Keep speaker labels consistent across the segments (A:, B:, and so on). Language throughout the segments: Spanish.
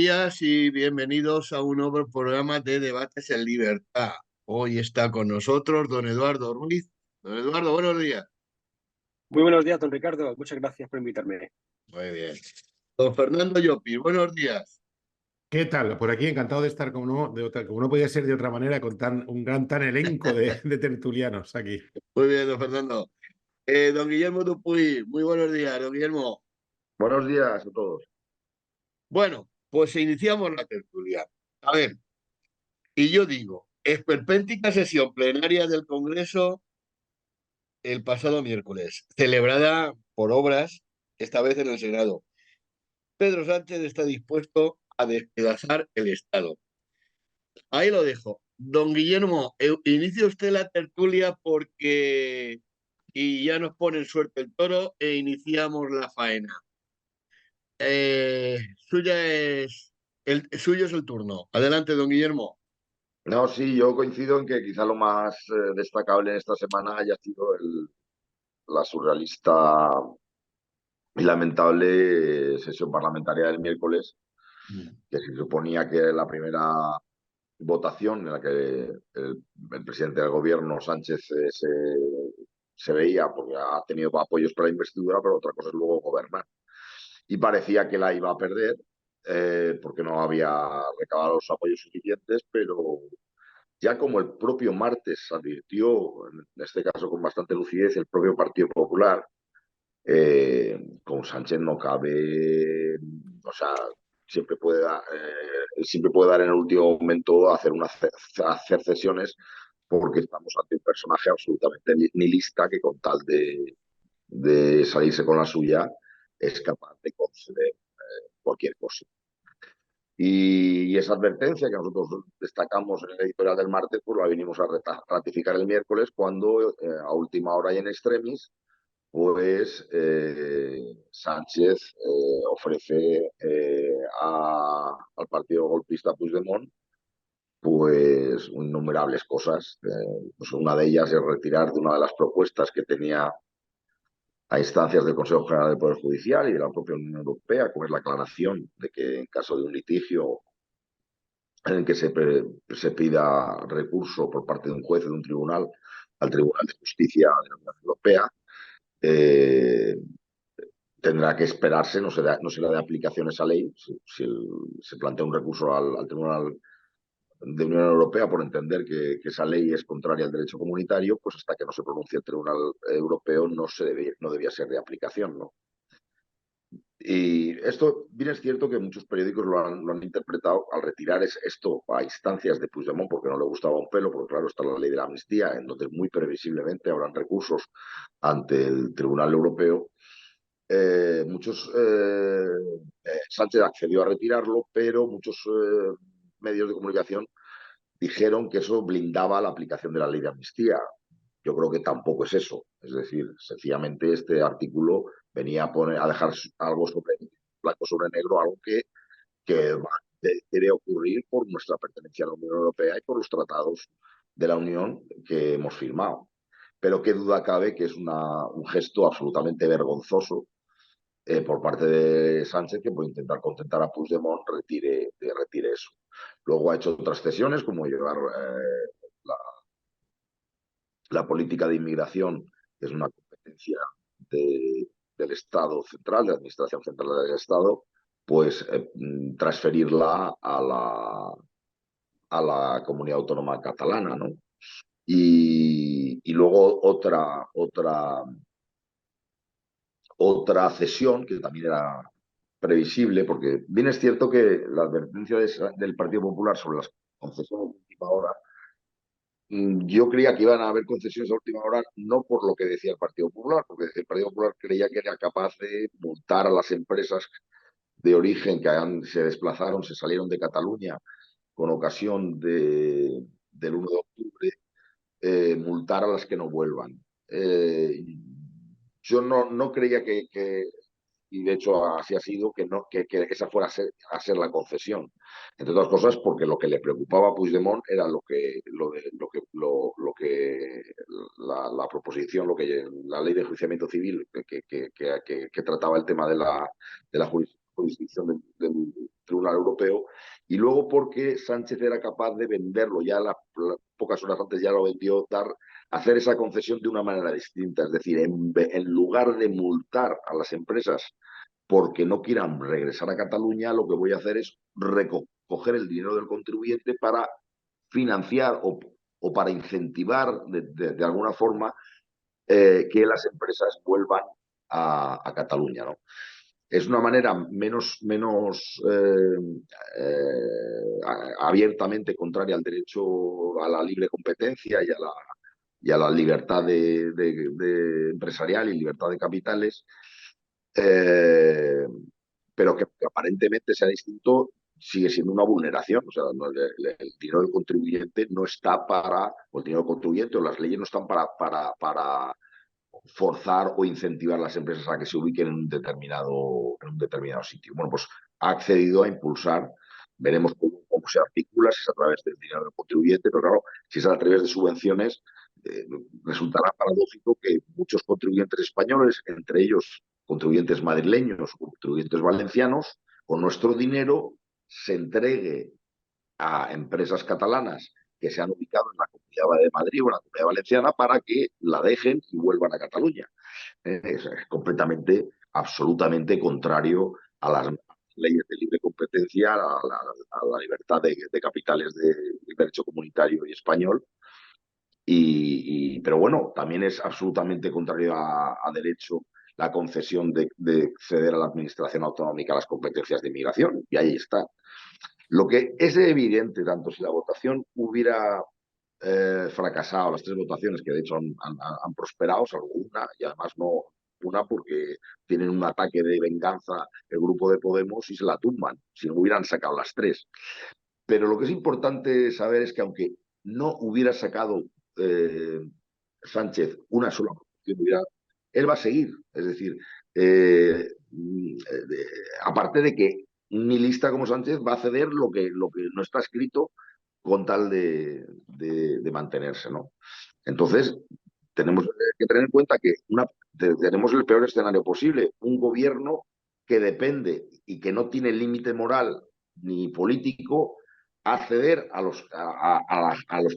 A: días y bienvenidos a un nuevo programa de Debates en Libertad. Hoy está con nosotros don Eduardo Ruiz. Don Eduardo, buenos días.
B: Muy buenos días, don Ricardo. Muchas gracias por invitarme.
A: Muy bien. Don Fernando Llopis, buenos días.
C: ¿Qué tal? Por aquí encantado de estar como no podía ser de otra manera con un gran elenco de tertulianos aquí.
A: Muy bien, don Fernando. Don Guillermo Dupuy, muy buenos días, don Guillermo.
D: Buenos días a todos.
A: Bueno, pues iniciamos la tertulia. A ver, y yo digo, esperpéntica sesión plenaria del Congreso el pasado miércoles, celebrada por obras, esta vez en el Senado. Pedro Sánchez está dispuesto a despedazar el Estado. Ahí lo dejo. Don Guillermo, inicie usted la tertulia porque y ya nos pone en suerte el toro e iniciamos la faena. Suya es el suyo es el turno. Adelante, don Guillermo.
D: No, sí, yo coincido en que quizá lo más destacable en esta semana haya sido la surrealista y lamentable sesión parlamentaria del miércoles, que se suponía que era la primera votación en la que el presidente del gobierno, Sánchez, se veía, porque ha tenido apoyos para la investidura, pero otra cosa es luego gobernar. Y parecía que la iba a perder porque no había recabado los apoyos suficientes, pero ya como el propio martes advirtió, en este caso con bastante lucidez, el propio Partido Popular, con Sánchez no cabe, o sea, siempre puede dar en el último momento hacer cesiones, porque estamos ante un personaje absolutamente nihilista que con tal de salirse con la suya es capaz de conceder cualquier cosa. Y esa advertencia que nosotros destacamos en el editorial del martes, pues la vinimos a ratificar el miércoles cuando a última hora y en extremis, pues Sánchez ofrece al partido golpista Puigdemont pues innumerables cosas. Pues una de ellas es retirar de una de las propuestas que tenía a instancias del Consejo General del Poder Judicial y de la propia Unión Europea, como es la aclaración de que en caso de un litigio en el que se pida recurso por parte de un juez o de un tribunal al Tribunal de Justicia de la Unión Europea, eh, tendrá que esperarse, no será de aplicación esa ley, si se plantea un recurso al Tribunal de Unión Europea por entender que esa ley es contraria al derecho comunitario, pues hasta que no se pronuncie el Tribunal Europeo no debía ser de aplicación, ¿no? Y esto bien es cierto que muchos periódicos lo han interpretado al retirar esto a instancias de Puigdemont porque no le gustaba un pelo, porque claro, está la ley de la amnistía, en donde muy previsiblemente habrán recursos ante el Tribunal Europeo. Sánchez accedió a retirarlo, pero muchos medios de comunicación dijeron que eso blindaba la aplicación de la ley de amnistía. Yo creo que tampoco es eso. Es decir, sencillamente este artículo venía a dejar algo blanco sobre negro, algo que debe ocurrir por nuestra pertenencia a la Unión Europea y por los tratados de la Unión que hemos firmado. Pero qué duda cabe que es un gesto absolutamente vergonzoso por parte de Sánchez, que por intentar contentar a Puigdemont retire eso. Luego ha hecho otras cesiones, como llevar la política de inmigración, que es una competencia del Estado central, de la Administración Central del Estado, pues transferirla a la comunidad autónoma catalana, ¿no? Y luego otra cesión que también era previsible, porque bien es cierto que la advertencia del Partido Popular sobre las concesiones de última hora, yo creía que iban a haber concesiones a última hora, no por lo que decía el Partido Popular, porque el Partido Popular creía que era capaz de multar a las empresas de origen que se desplazaron, se salieron de Cataluña con ocasión del 1 de octubre, multar a las que no vuelvan. Yo no creía y de hecho así ha sido, que esa fuera a ser la concesión. Entre otras cosas, porque lo que le preocupaba a Puigdemont era la proposición, la ley de enjuiciamiento civil que trataba el tema de la jurisdicción jurisdicción del Tribunal Europeo, y luego porque Sánchez era capaz de venderlo, ya pocas horas antes ya lo vendió, hacer esa concesión de una manera distinta. Es decir, en lugar de multar a las empresas porque no quieran regresar a Cataluña, lo que voy a hacer es recoger el dinero del contribuyente para financiar o para incentivar de alguna forma que las empresas vuelvan a Cataluña, ¿no? Es una manera menos abiertamente contraria al derecho a la libre competencia y a la libertad de empresarial y libertad de capitales, pero que aparentemente sea distinto, sigue siendo una vulneración. O sea, el dinero del contribuyente no está o el dinero del contribuyente o las leyes no están para forzar o incentivar a las empresas a que se ubiquen en un determinado sitio. Bueno, pues ha accedido a impulsar, veremos cómo se articula, si es a través del dinero del contribuyente, pero claro, si es a través de subvenciones, resultará paradójico que muchos contribuyentes españoles, entre ellos contribuyentes madrileños o contribuyentes valencianos, con nuestro dinero se entregue a empresas catalanas que se han ubicado en la Comunidad de Madrid o en la Comunidad Valenciana para que la dejen y vuelvan a Cataluña. Es completamente, absolutamente contrario a las leyes de libre competencia, a la libertad de capitales de derecho comunitario y español. Pero bueno, también es absolutamente contrario a derecho la concesión de ceder a la Administración Autonómica las competencias de inmigración. Y ahí está. Lo que es evidente, tanto si la votación hubiera fracasado, las tres votaciones que de hecho han prosperado, salvo una, y además no una porque tienen un ataque de venganza el grupo de Podemos y se la tumban, si no hubieran sacado las tres. Pero lo que es importante saber es que aunque no hubiera sacado Sánchez una sola votación, él va a seguir. Es decir, aparte de que ni lista como Sánchez va a ceder lo que no está escrito con tal de mantenerse, ¿no? Entonces, tenemos que tener en cuenta que tenemos el peor escenario posible, un gobierno que depende y que no tiene límite moral ni político a ceder a los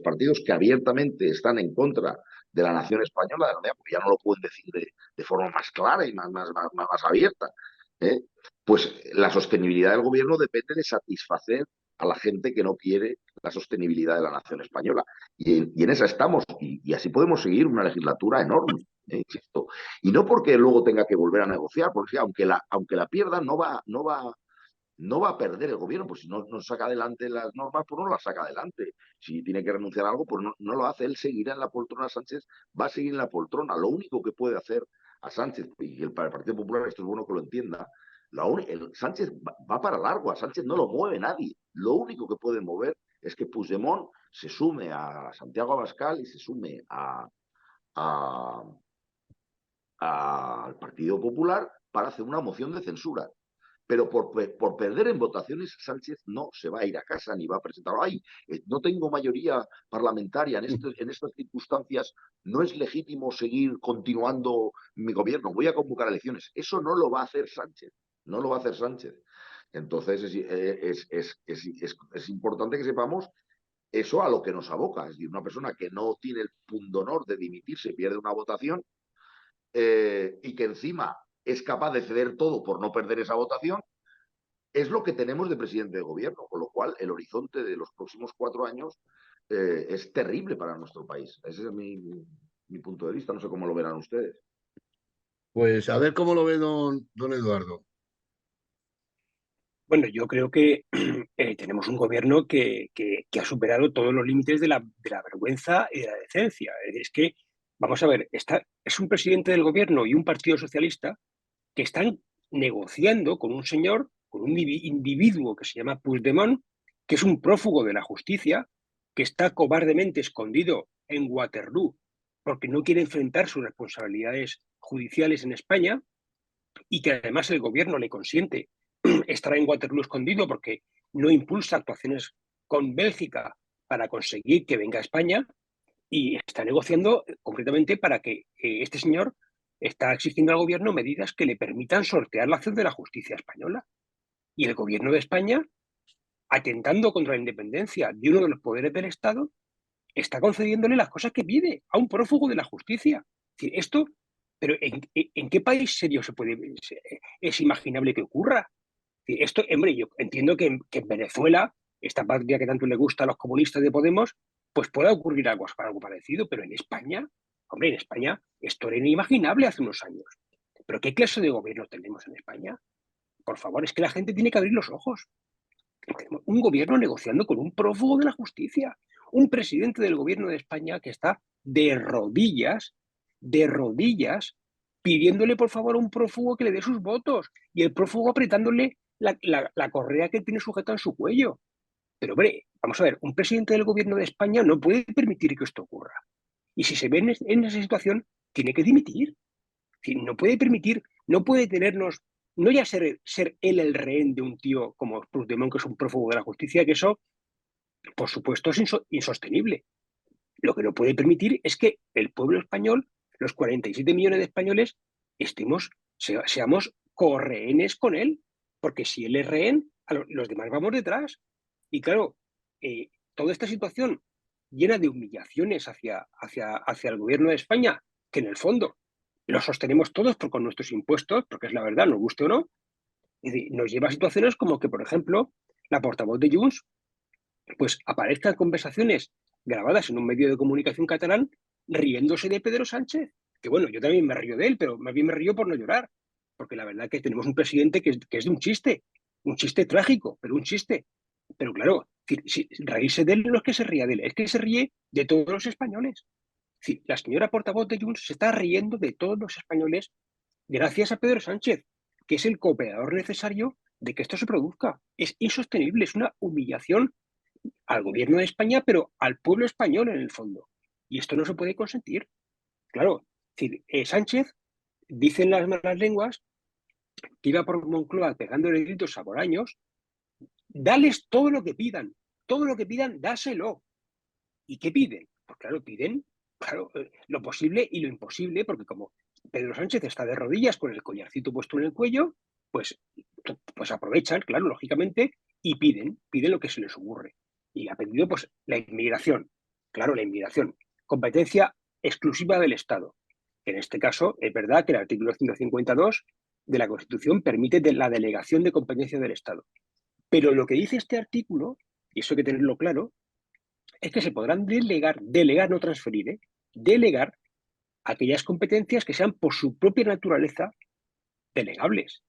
D: partidos que abiertamente están en contra de la nación española, porque ya no lo pueden decir de forma más clara y más abierta. Pues la sostenibilidad del gobierno depende de satisfacer a la gente que no quiere la sostenibilidad de la nación española. Y en esa estamos. Y así podemos seguir una legislatura enorme, insisto. Y no porque luego tenga que volver a negociar, porque aunque la pierda, no va a perder el gobierno, pues si no saca adelante las normas, pues no las saca adelante. Si tiene que renunciar a algo, pues no lo hace. Él seguirá en la poltrona, Sánchez va a seguir en la poltrona. Lo único que puede hacer a Sánchez, y para el Partido Popular esto es bueno que lo entienda, Sánchez va para largo, a Sánchez no lo mueve nadie. Lo único que puede mover es que Puigdemont se sume a Santiago Abascal y se sume al Partido Popular para hacer una moción de censura. Pero por perder en votaciones, Sánchez no se va a ir a casa ni va a presentar. ¡Ay! No tengo mayoría parlamentaria en estas circunstancias, no es legítimo seguir continuando mi gobierno, voy a convocar elecciones. Eso no lo va a hacer Sánchez. No lo va a hacer Sánchez. Entonces es importante que sepamos eso a lo que nos aboca. Es decir, una persona que no tiene el pundonor de dimitirse, pierde una votación y que encima es capaz de ceder todo por no perder esa votación, es lo que tenemos de presidente de gobierno, con lo cual el horizonte de los próximos 4 años es terrible para nuestro país. Ese es mi punto de vista, no sé cómo lo verán ustedes.
A: Pues a ver cómo lo ve don Eduardo.
B: Bueno, yo creo que tenemos un gobierno que ha superado todos los límites de la vergüenza y de la decencia. Es que, vamos a ver, es un presidente del gobierno y un partido socialista que están negociando con un señor, con un individuo que se llama Puigdemont, que es un prófugo de la justicia, que está cobardemente escondido en Waterloo porque no quiere enfrentar sus responsabilidades judiciales en España y que además el gobierno le consiente estar en Waterloo escondido porque no impulsa actuaciones con Bélgica para conseguir que venga a España y está negociando concretamente para que este señor está exigiendo al gobierno medidas que le permitan sortear la acción de la justicia española. Y el gobierno de España, atentando contra la independencia de uno de los poderes del Estado, está concediéndole las cosas que pide a un prófugo de la justicia. Es decir, esto, pero ¿en qué país serio es imaginable que ocurra? Es decir, esto, hombre, yo entiendo que en Venezuela, esta patria que tanto le gusta a los comunistas de Podemos, pues pueda ocurrir algo parecido, pero en España, hombre, en España esto era inimaginable hace unos años. ¿Pero qué clase de gobierno tenemos en España? Por favor, es que la gente tiene que abrir los ojos. Tenemos un gobierno negociando con un prófugo de la justicia, un presidente del gobierno de España que está de rodillas, pidiéndole por favor a un prófugo que le dé sus votos y el prófugo apretándole la correa que tiene sujeta en su cuello. Pero hombre, vamos a ver, un presidente del gobierno de España no puede permitir que esto ocurra. Y si se ve en esa situación, tiene que dimitir. Es decir, no puede permitir, no puede tenernos, no ya ser él el rehén de un tío como Puigdemont, que es un prófugo de la justicia, que eso, por supuesto, es insostenible. Lo que no puede permitir es que el pueblo español, los 47 millones de españoles, seamos correhenes con él, porque si él es rehén, los demás vamos detrás. Y claro, toda esta situación llena de humillaciones hacia el gobierno de España, que en el fondo lo sostenemos todos con nuestros impuestos, porque es la verdad, nos guste o no, es decir, nos lleva a situaciones como que, por ejemplo, la portavoz de Junts pues aparezca en conversaciones grabadas en un medio de comunicación catalán riéndose de Pedro Sánchez. Que bueno, yo también me río de él, pero más bien me río por no llorar, porque la verdad es que tenemos un presidente que es de un chiste trágico, pero un chiste. Pero claro, si reírse de él no es que se ría de él, es que se ríe de todos los españoles. Sí, la señora portavoz de Junts se está riendo de todos los españoles gracias a Pedro Sánchez, que es el cooperador necesario de que esto se produzca. Es insostenible, es una humillación al gobierno de España, pero al pueblo español en el fondo. Y esto no se puede consentir. Claro, es decir, Sánchez, dicen las malas lenguas, que iba por Moncloa pegándole gritos a Bolaños, dales todo lo que pidan, dáselo. ¿Y qué piden? Pues claro, piden claro, lo posible y lo imposible, porque como Pedro Sánchez está de rodillas con el collarcito puesto en el cuello, pues, pues aprovechan, claro, lógicamente, y piden lo que se les ocurre. Y ha pedido pues la inmigración. Claro, la inmigración, competencia exclusiva del Estado. En este caso, es verdad que el artículo 152 de la Constitución permite la delegación de competencia del Estado. Pero lo que dice este artículo, y eso hay que tenerlo claro, es que se podrán delegar, no transferir, delegar aquellas competencias que sean por su propia naturaleza delegables.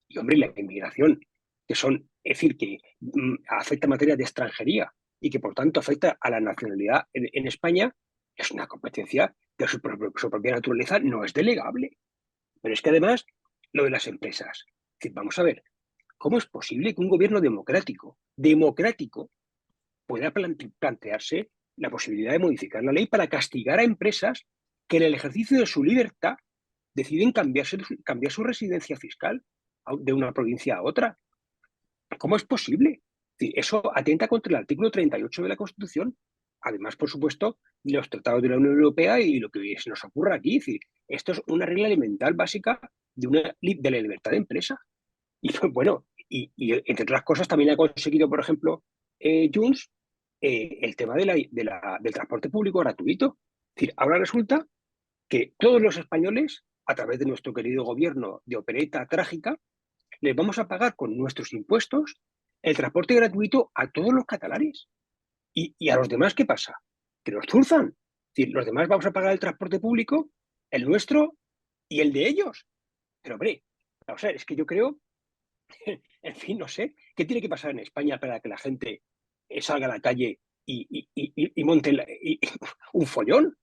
B: Y hombre, la inmigración, que son, es decir, que afecta materia de extranjería y que por tanto afecta a la nacionalidad en España, es una competencia que su propia naturaleza no es delegable. Pero es que además, lo de las empresas. Es decir, vamos a ver, ¿cómo es posible que un gobierno democrático, pueda plantearse la posibilidad de modificar la ley para castigar a empresas que en el ejercicio de su libertad deciden cambiar su residencia fiscal de una provincia a otra? ¿Cómo es posible? Eso atenta contra el artículo 38 de la Constitución. Además, por supuesto, de los tratados de la Unión Europea y lo que se nos ocurra aquí. Es decir, esto es una regla elemental básica de la libertad de empresa. Y bueno, y entre otras cosas también ha conseguido, por ejemplo, Junts, el tema del transporte público gratuito. Es decir, ahora resulta que todos los españoles, a través de nuestro querido gobierno de opereta trágica, les vamos a pagar con nuestros impuestos el transporte gratuito a todos los catalanes. ¿Y a los demás qué pasa? Que nos zurfan. Es decir, los demás vamos a pagar el transporte público, el nuestro y el de ellos. Pero hombre, o sea, es que yo creo, en fin, no sé, ¿qué tiene que pasar en España para que la gente salga a la calle y monte un follón?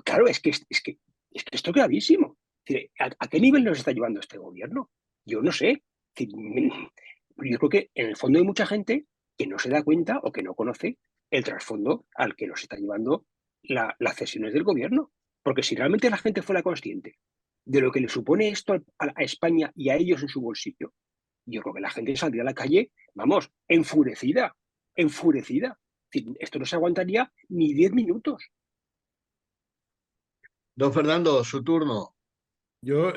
B: Claro, es que esto es gravísimo. Es decir, ¿a qué nivel nos está llevando este gobierno? Yo no sé. Es decir, yo creo que en el fondo hay mucha gente que no se da cuenta o que no conoce el trasfondo al que nos está llevando las cesiones del gobierno. Porque si realmente la gente fuera consciente de lo que le supone esto a España y a ellos en su bolsillo, yo creo que la gente saldría a la calle, vamos, enfurecida, enfurecida. Es decir, esto no se aguantaría ni 10 minutos.
A: Don Fernando, su turno.
C: Yo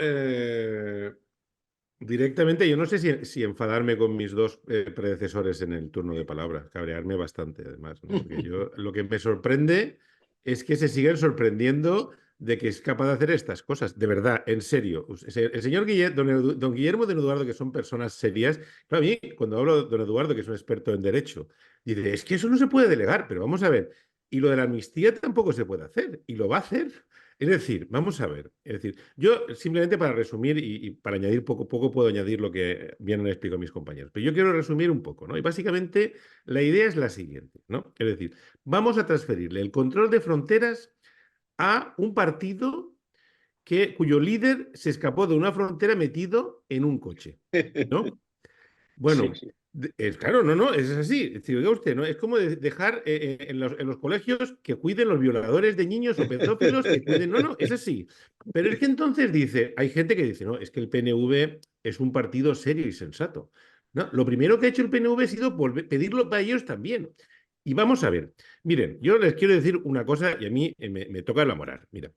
C: Directamente, yo no sé si enfadarme con mis dos predecesores en el turno de palabra, cabrearme bastante además, ¿no? Porque yo lo que me sorprende es que se siguen sorprendiendo de que es capaz de hacer estas cosas. De verdad, en serio. El señor don Guillermo de Eduardo, que son personas serias, para mí, cuando hablo de don Eduardo, que es un experto en derecho, dice, es que eso no se puede delegar, pero vamos a ver. Y lo de la amnistía tampoco se puede hacer, y lo va a hacer. Es decir, vamos a ver, es decir, yo simplemente para resumir y para añadir poco puedo añadir lo que bien han explicado mis compañeros, pero yo quiero resumir un poco, ¿no? Y básicamente la idea es la siguiente, ¿no? Es decir, vamos a transferirle el control de fronteras a un partido cuyo líder se escapó de una frontera metido en un coche, ¿no?
B: Sí,
C: Bueno,
B: sí.
C: claro, no, es así. Es decir, oiga usted, ¿no? Es como dejar en los colegios que cuiden los violadores de niños o pedófilos, que cuiden. No, es así. Pero es que entonces dice, hay gente que dice, no, es que el PNV es un partido serio y sensato. No, lo primero que ha hecho el PNV ha sido pedirlo para ellos también. Y vamos a ver, miren, yo les quiero decir una cosa y a mí me toca la moral. Mira,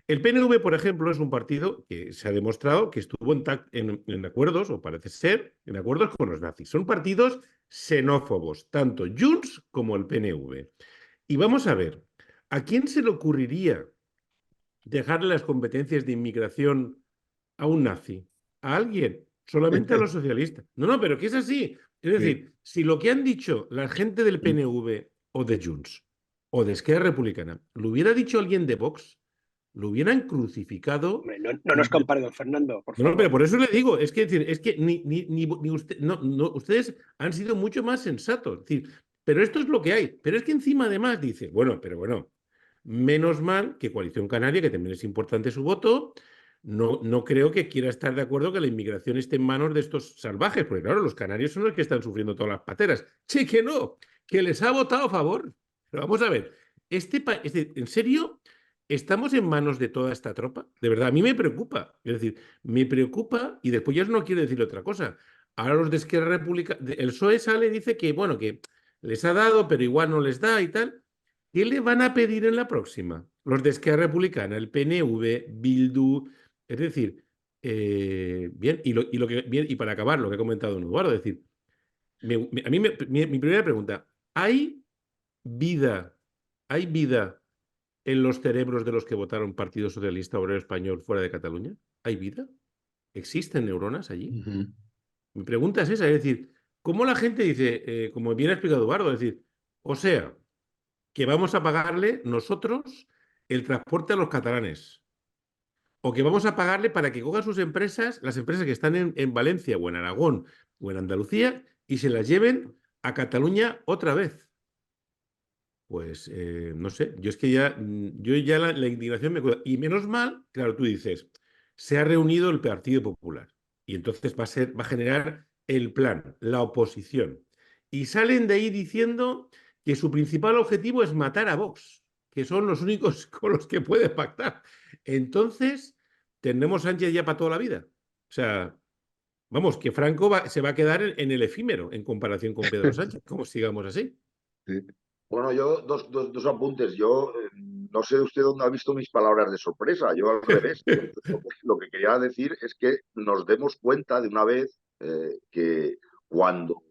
C: el PNV, por ejemplo, es un partido que se ha demostrado que estuvo en acuerdos, o parece ser, en acuerdos con los nazis. Son partidos xenófobos, tanto Junts como el PNV. Y vamos a ver, ¿a quién se le ocurriría dejarle las competencias de inmigración a un nazi? ¿A alguien? Solamente a los socialistas. No, pero que es así. Es
A: Sí.
C: decir, si lo que han dicho la gente del PNV o de Junts o de Esquerra Republicana lo hubiera dicho alguien de Vox, lo hubieran crucificado.
B: Hombre, no nos compare, don Fernando, por
C: No, pero
B: favor.
C: por eso le digo, es que ni usted, ustedes han sido mucho más sensatos. Es decir, pero esto es lo que hay. Pero es que encima además dice, bueno, menos mal que Coalición Canaria, que también es importante su voto, no creo que quiera estar de acuerdo que la inmigración esté en manos de estos salvajes, porque claro, los canarios son los que están sufriendo todas las pateras. Sí que no, que les ha votado a favor. Pero vamos a ver, ¿en serio estamos en manos de toda esta tropa? De verdad, a mí me preocupa. Es decir, me preocupa y después ya no quiero decir otra cosa. Ahora los de Esquerra República, el PSOE sale y dice que, bueno, que les ha dado, pero igual no les da y tal. ¿Qué le van a pedir en la próxima? Los de Esquerra Republicana, el PNV, Bildu, es decir, bien, y para acabar, lo que ha comentado Eduardo, es decir, a mí mi primera pregunta, vida, ¿hay vida en los cerebros de los que votaron Partido Socialista Obrero Español fuera de Cataluña? ¿Hay vida? ¿Existen neuronas allí?
A: Ujú.
C: Mi pregunta es esa, es decir, ¿cómo la gente dice, como bien ha explicado Eduardo, es decir, o sea, que vamos a pagarle nosotros el transporte a los catalanes, o que vamos a pagarle para que cojan sus empresas, las empresas que están en Valencia o en Aragón o en Andalucía, y se las lleven a Cataluña otra vez? Pues no sé, yo es que yo ya la indignación me cuida. Y menos mal, claro, tú dices, se ha reunido el Partido Popular y entonces va a generar el plan, la oposición. Y salen de ahí diciendo que su principal objetivo es matar a Vox, que son los únicos con los que puede pactar. Entonces, tendremos Sánchez ya para toda la vida. O sea, vamos, que Franco se va a quedar en el efímero en comparación con Pedro Sánchez, como sigamos así.
A: Sí.
D: Bueno, yo dos apuntes. Yo no sé usted dónde ha visto mis palabras de sorpresa. Yo al revés. Yo lo que quería decir es que nos demos cuenta de una vez que cuando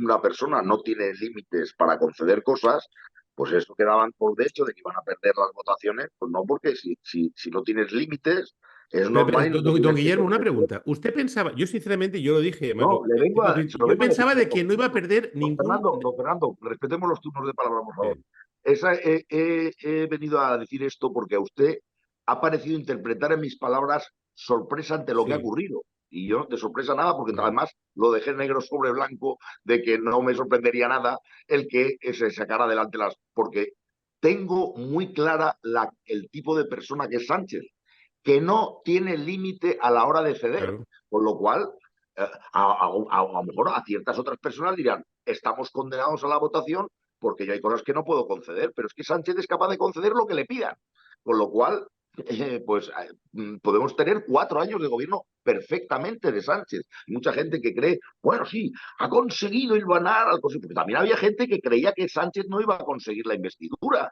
D: una persona no tiene límites para conceder cosas, pues eso quedaban por hecho de que iban a perder las votaciones. Pues no, porque si no tienes límites, es normal y no
C: Don
D: tienes que
C: Guillermo, una
D: conceder.
C: pregunta. Usted pensaba, yo sinceramente, yo lo dije, además,
D: No, se lo
C: yo
D: vengo a decir.
C: pensaba de que no iba a perder ningún.
D: Don Fernando, respetemos los turnos de palabra, por favor.
C: Sí,
D: He venido a decir esto porque a usted ha parecido interpretar en mis palabras sorpresa ante lo que ha
C: sí,
D: ocurrido. Y yo de sorpresa nada, porque
C: no.
D: además lo dejé negro sobre blanco de que no me sorprendería nada el que se sacara adelante las. Porque tengo muy clara el tipo de persona que es Sánchez, que no tiene límite a la hora de ceder.
C: Claro.
D: Con lo cual, a lo mejor a ciertas otras personas dirán, estamos condenados a la votación porque yo hay cosas que no puedo conceder, pero es que Sánchez es capaz de conceder lo que le pidan. Con lo cual, podemos tener 4 años de gobierno perfectamente de Sánchez. Mucha gente que cree, bueno, sí, ha conseguido hilvanar al porque también había gente que creía que Sánchez no iba a conseguir la investidura.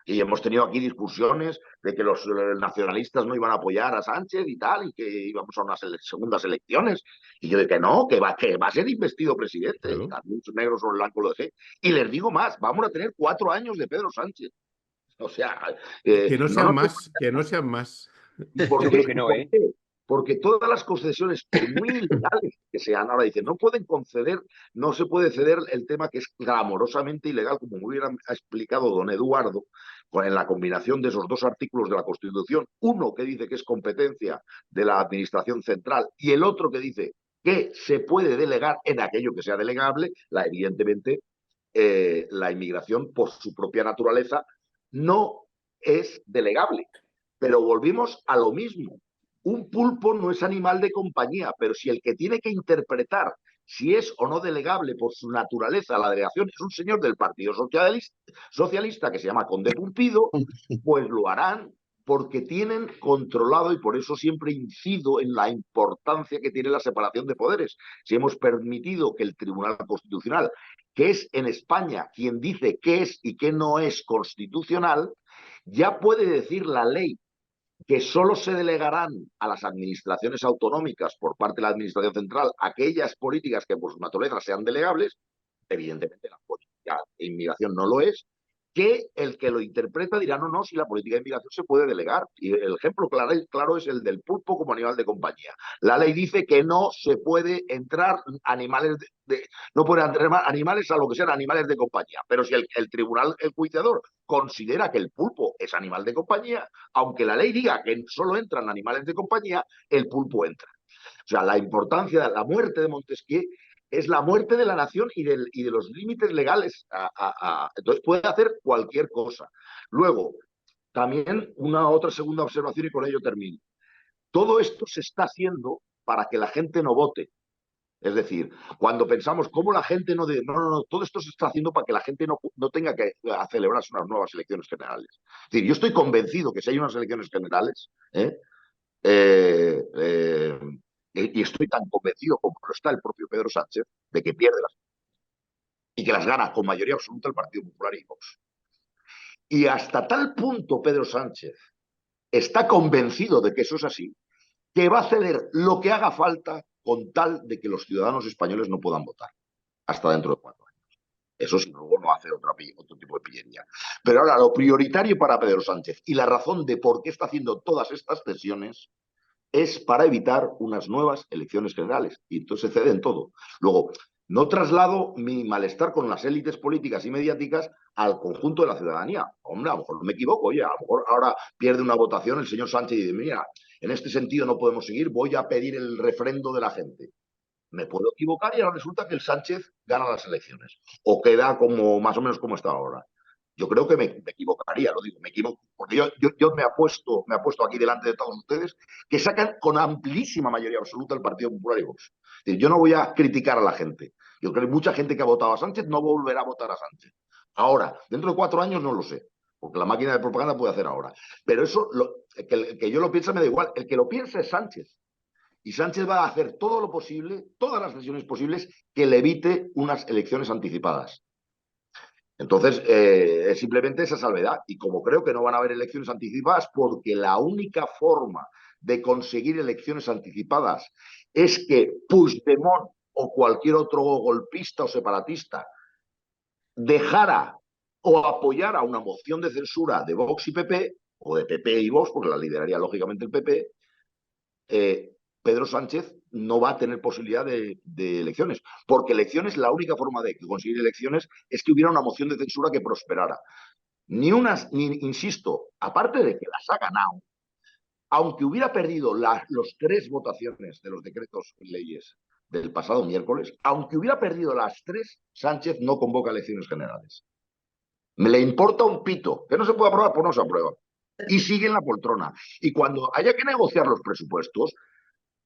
D: Y hemos tenido aquí discusiones de que los nacionalistas no iban a apoyar a Sánchez y tal, y que íbamos a unas segundas elecciones. Y yo de que va a ser investido presidente. Y
C: Claro.
D: también negro sobre blanco lo dejé. Y les digo más, vamos a tener 4 años de Pedro Sánchez. O sea,
C: Que no
D: no
C: sean
D: nos...
C: más, que no sean más.
D: ¿Y por
B: Yo creo
D: qué?
B: que
D: ¿Y
B: no,
D: por
B: ¿eh?
D: qué? Porque todas las concesiones, por muy ilegales que sean, ahora dicen, no pueden conceder, no se puede ceder el tema que es clamorosamente ilegal, como muy bien ha explicado don Eduardo, en la combinación de esos dos artículos de la Constitución, uno que dice que es competencia de la Administración Central y el otro que dice que se puede delegar en aquello que sea delegable, evidentemente la inmigración por su propia naturaleza no es delegable. Pero volvimos a lo mismo. Un pulpo no es animal de compañía, pero si el que tiene que interpretar si es o no delegable por su naturaleza la delegación es un señor del Partido Socialista que se llama Conde Pulpido, pues lo harán porque tienen controlado, y por eso siempre incido en la importancia que tiene la separación de poderes. Si hemos permitido que el Tribunal Constitucional, que es en España quien dice qué es y qué no es constitucional, ya puede decir la ley que solo se delegarán a las administraciones autonómicas por parte de la Administración Central aquellas políticas que por su naturaleza sean delegables, evidentemente la política de inmigración no lo es, que el que lo interpreta dirá, no, no, si la política de inmigración se puede delegar. Y el ejemplo claro es el del pulpo como animal de compañía. La ley dice que no se puede entrar animales no pueden entrar animales a lo que sean animales de compañía. Pero si el tribunal, el juiciador, considera que el pulpo es animal de compañía, aunque la ley diga que solo entran animales de compañía, el pulpo entra. O sea, la importancia de la muerte de Montesquieu es la muerte de la nación y de los límites legales. Entonces puede hacer cualquier cosa. Luego, también una otra segunda observación y con ello termino. Todo esto se está haciendo para que la gente no vote. Es decir, cuando pensamos cómo la gente no... No, todo esto se está haciendo para que la gente no tenga que celebrar unas nuevas elecciones generales. Es decir, yo estoy convencido que si hay unas elecciones generales, eh, eh, y estoy tan convencido como lo está el propio Pedro Sánchez de que pierde las y que las gana con mayoría absoluta el Partido Popular y Vox. Y hasta tal punto Pedro Sánchez está convencido de que eso es así, que va a ceder lo que haga falta con tal de que los ciudadanos españoles no puedan votar hasta dentro de 4 años. Eso si luego no hace otro tipo de pillería. Pero ahora, lo prioritario para Pedro Sánchez y la razón de por qué está haciendo todas estas cesiones es para evitar unas nuevas elecciones generales. Y entonces se cede en todo. Luego, no traslado mi malestar con las élites políticas y mediáticas al conjunto de la ciudadanía. Hombre, a lo mejor me equivoco, oye, a lo mejor ahora pierde una votación el señor Sánchez y dice, mira, en este sentido no podemos seguir, voy a pedir el refrendo de la gente. Me puedo equivocar y ahora resulta que el Sánchez gana las elecciones o queda como más o menos como está ahora. Yo creo que me equivocaría, lo digo, me equivoco, porque yo me apuesto aquí delante de todos ustedes que sacan con amplísima mayoría absoluta el Partido Popular y Vox. Es decir, yo no voy a criticar a la gente. Yo creo que mucha gente que ha votado a Sánchez no volverá a votar a Sánchez. Ahora, dentro de 4 años no lo sé, porque la máquina de propaganda puede hacer ahora. Pero eso, que yo lo piense me da igual. El que lo piense es Sánchez. Y Sánchez va a hacer todo lo posible, todas las decisiones posibles, que le evite unas elecciones anticipadas. Entonces, es simplemente esa salvedad. Y como creo que no van a haber elecciones anticipadas, porque la única forma de conseguir elecciones anticipadas es que Puigdemont o cualquier otro golpista o separatista dejara o apoyara una moción de censura de Vox y PP, o de PP y Vox, porque la lideraría lógicamente el PP, Pedro Sánchez no va a tener posibilidad de elecciones, porque elecciones, la única forma de conseguir elecciones es que hubiera una moción de censura que prosperara. Insisto, aparte de que las ha ganado, aunque hubiera perdido los 3 votaciones de los decretos y leyes del pasado miércoles, aunque hubiera perdido las 3, Sánchez no convoca elecciones generales. Me le importa un pito, que no se puede aprobar, pues no se aprueba. Y sigue en la poltrona. Y cuando haya que negociar los presupuestos,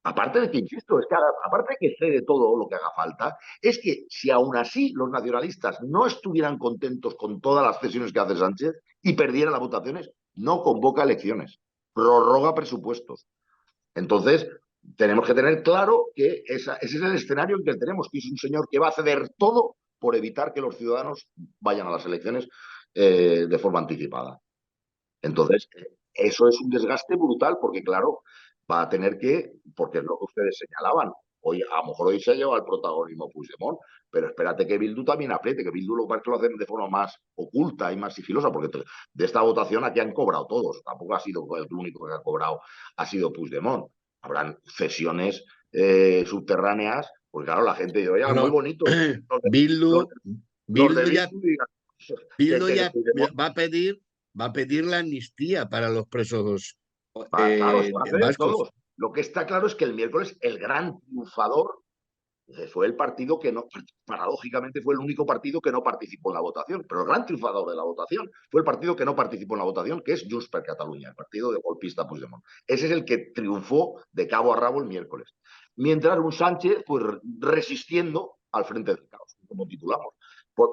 D: aparte de que, insisto, es que aparte de que cede todo lo que haga falta, es que si aún así los nacionalistas no estuvieran contentos con todas las cesiones que hace Sánchez y perdieran las votaciones, no convoca elecciones, prorroga presupuestos. Entonces, tenemos que tener claro que ese es el escenario en que tenemos, que es un señor que va a ceder todo por evitar que los ciudadanos vayan a las elecciones de forma anticipada. Entonces, eso es un desgaste brutal porque, claro, va a tener que, porque es lo que ustedes señalaban, hoy, a lo mejor hoy se ha llevado el protagonismo Puigdemont, pero espérate que Bildu también apriete, que Bildu lo parece que lo hacen de forma más oculta y más sigilosa, porque de esta votación aquí han cobrado todos, tampoco ha sido el único que ha cobrado, ha sido Puigdemont. Habrán cesiones subterráneas, porque claro, la gente dice, oye, muy
A: Bueno,
D: bonito, los de, los,
A: Bildu,
D: los de
A: Bildu ya,
D: Bildu digan
A: Bildu
D: que
A: ya
D: Puigdemont.
A: va a pedir la amnistía para los presos
D: Claro, eso lo hacen
A: vascos.
D: todos. Lo que está claro es que el miércoles el gran triunfador fue el partido que no, paradójicamente fue el único partido que no participó en la votación, pero el gran triunfador de la votación fue el partido que no participó en la votación, que es Junts per Catalunya, el partido de golpista Puigdemont. Ese es el que triunfó de cabo a rabo el miércoles. Mientras un Sánchez, pues resistiendo al frente del caos, como titulamos.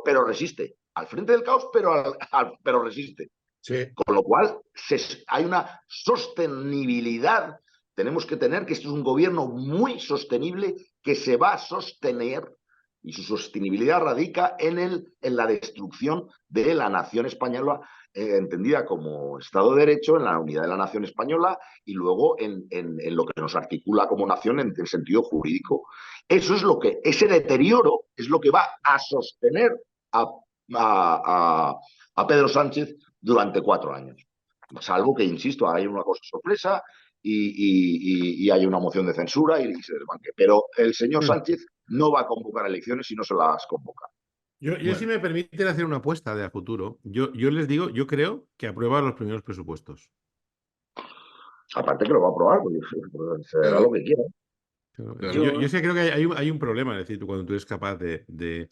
D: Pero resiste, al frente del caos, pero resiste.
A: Sí.
D: Con lo cual, hay una sostenibilidad. Tenemos que tener que esto es un gobierno muy sostenible que se va a sostener y su sostenibilidad radica en la destrucción de la nación española, entendida como Estado de Derecho, en la unidad de la nación española y luego en lo que nos articula como nación en sentido jurídico. Eso es lo que, ese deterioro es lo que va a sostener a, a Pedro Sánchez durante 4 años. Salvo que, insisto, hay una cosa sorpresa y hay una moción de censura y se desbanque. Pero el señor Sánchez no va a convocar elecciones si no se las convoca.
C: Yo
A: Bueno.
C: si me permiten hacer una apuesta de a futuro, yo les digo, yo creo que aprueba los primeros presupuestos.
D: Aparte que lo va a aprobar, pues será lo que quiera.
C: Claro. Yo sí creo que hay un problema, es decir, cuando tú eres capaz de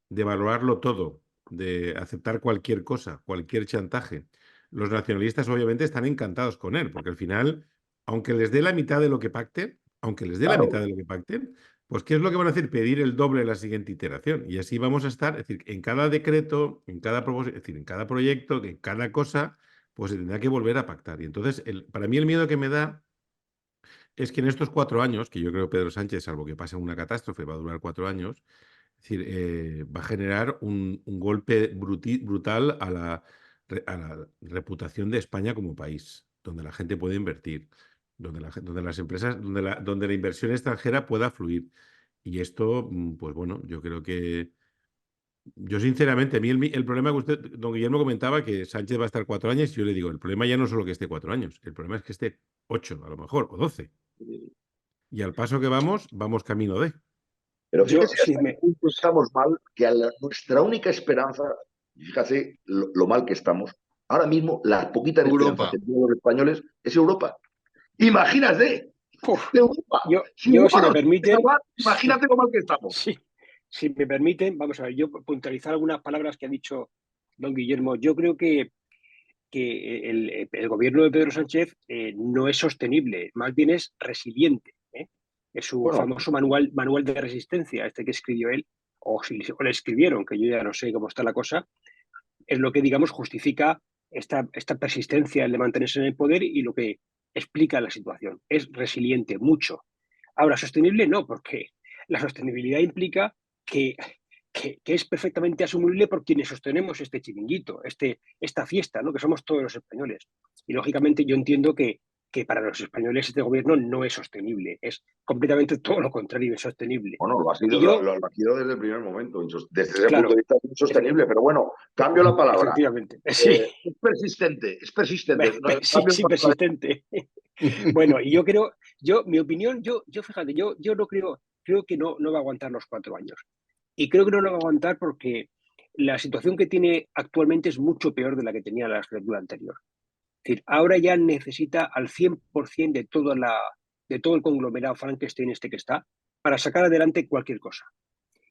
C: evaluarlo todo, de aceptar cualquier cosa, cualquier chantaje. Los nacionalistas obviamente están encantados con él, porque al final, aunque les dé la mitad de lo que pacten,
D: Claro.
C: pues ¿qué es lo que van a hacer? Pedir el doble en la siguiente iteración. Y así vamos a estar, es decir, en cada decreto, en cada propósito, es decir, en cada proyecto, en cada cosa, pues se tendrá que volver a pactar. Y entonces, para mí el miedo que me da es que en estos 4 años, que yo creo que Pedro Sánchez, salvo que pase una catástrofe, va a durar 4 años, es decir, va a generar un golpe brutal a la reputación de España como país, donde la gente puede invertir, donde las empresas, donde la inversión extranjera pueda fluir. Y esto, pues bueno, yo creo que, yo sinceramente, a mí el problema que usted, don Guillermo comentaba que Sánchez va a estar 4 años, y yo le digo, el problema ya no es solo que esté 4 años, el problema es que esté 8, a lo mejor, o 12. Y al paso que vamos camino de.
D: Pero
B: Yo,
D: fíjese
B: si
D: hasta qué
B: me,
D: punto estamos mal, que nuestra única esperanza, fíjate lo mal que estamos, ahora mismo la poquita esperanza
A: Europa.
D: que tienen los españoles es Europa. Imagínate,
B: uf,
D: Europa. Si
B: si
D: Europa
B: me
D: nos tiene que
B: permiten,
D: salvar, imagínate lo mal que estamos.
B: sí, si me permiten, vamos a ver, yo puntualizar algunas palabras que ha dicho don Guillermo. Yo creo que el gobierno de Pedro Sánchez no es sostenible, más bien es resiliente. Es su
D: Bueno,
B: famoso manual de resistencia, este que escribió él, o le escribieron, que yo ya no sé cómo está la cosa, es lo que, digamos, justifica esta persistencia de mantenerse en el poder y lo que explica la situación. Es resiliente, mucho. Ahora, sostenible no, porque la sostenibilidad implica que es perfectamente asumible por quienes sostenemos este chiringuito, esta fiesta, ¿no? Que somos todos los españoles. Y lógicamente yo entiendo que para los españoles este gobierno no es sostenible, es completamente todo lo contrario, insostenible.
D: bueno, lo ha sido,
B: Y yo,
D: lo ha sido desde el primer momento, desde ese punto de
B: claro,
D: vista es insostenible, pero bueno, cambio la palabra.
B: efectivamente, sí,
D: Es persistente, es persistente.
B: sí,
D: Cambio
B: sí,
D: la palabra.
B: persistente. Bueno, y yo creo, mi opinión, fíjate, yo no creo que no va a aguantar los 4 años. Y creo que no lo va a aguantar porque la situación que tiene actualmente es mucho peor de la que tenía la legislatura anterior. Es decir, ahora ya necesita al 100% de todo el conglomerado Frankenstein este que está para sacar adelante cualquier cosa.